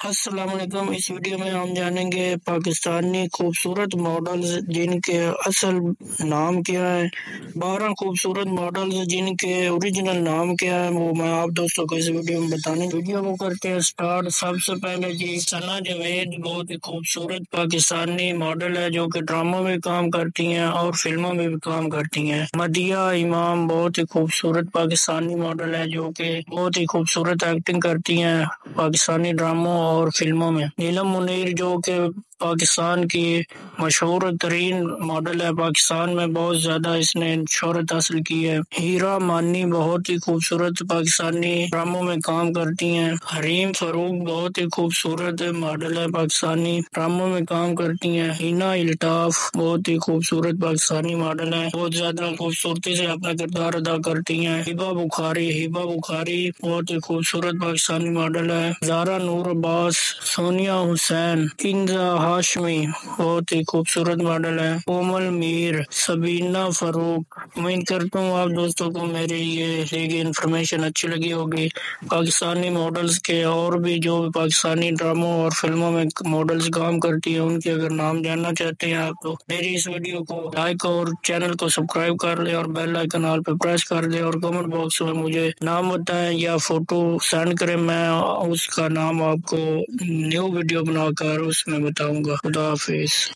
السلام علیکم۔ اس ویڈیو میں ہم جانیں گے پاکستانی خوبصورت ماڈلز جن کے اصل نام کیا ہے۔ 12 خوبصورت ماڈلز جن کے اوریجنل نام کیا ہے وہ میں آپ دوستوں کو اس ویڈیو میں بتانے ویڈیو کو کرتے ہیں سٹارٹ۔ سب سے پہلے جی ثنا جاوید بہت ہی خوبصورت پاکستانی ماڈل ہے جو کہ ڈراموں میں کام کرتی ہیں اور فلموں میں بھی کام کرتی ہیں۔ مدیہ امام بہت ہی خوبصورت پاکستانی ماڈل ہے جو کہ بہت ہی خوبصورت ایکٹنگ کرتی ہیں پاکستانی ڈراموں اور فلموں میں۔ نیلم منیر جو کہ پاکستان کی مشہور ترین ماڈل ہے، پاکستان میں بہت زیادہ اس نے شہرت حاصل کی ہے۔ ہیرا مانی بہت ہی خوبصورت پاکستانی ڈراموں میں کام کرتی ہیں۔ حریم فاروق بہت ہی خوبصورت ماڈل ہے، پاکستانی ڈراموں میں کام کرتی ہیں۔ ہینا الطاف بہت ہی خوبصورت پاکستانی ماڈل ہے، بہت زیادہ خوبصورتی سے اپنا کردار ادا کرتی ہیں۔ ہبہ بخاری بہت ہی خوبصورت پاکستانی ماڈل ہے۔ زارا نور عباس، سونیا حسین، کنزہ ہاشمی بہت ہی خوبصورت ماڈل ہے۔ کومل میر، سبینہ فاروق۔ امید کرتا ہوں آپ دوستوں کو میری یہ انفارمیشن اچھی لگی ہوگی۔ پاکستانی ماڈلز کے اور بھی جو پاکستانی ڈراموں اور فلموں میں ماڈلز کام کرتی ہیں ان کے اگر نام جاننا چاہتے ہیں آپ تو میری اس ویڈیو کو لائک اور چینل کو سبسکرائب کر لیں اور بیل آئیکن آل پہ پریس کر دیں اور کمنٹ باکس میں مجھے نام بتائیں یا فوٹو سینڈ کریں، میں اس کا نام آپ کو نیو ویڈیو بنا کر اس میں بتاؤں گا۔ خدا حافظ۔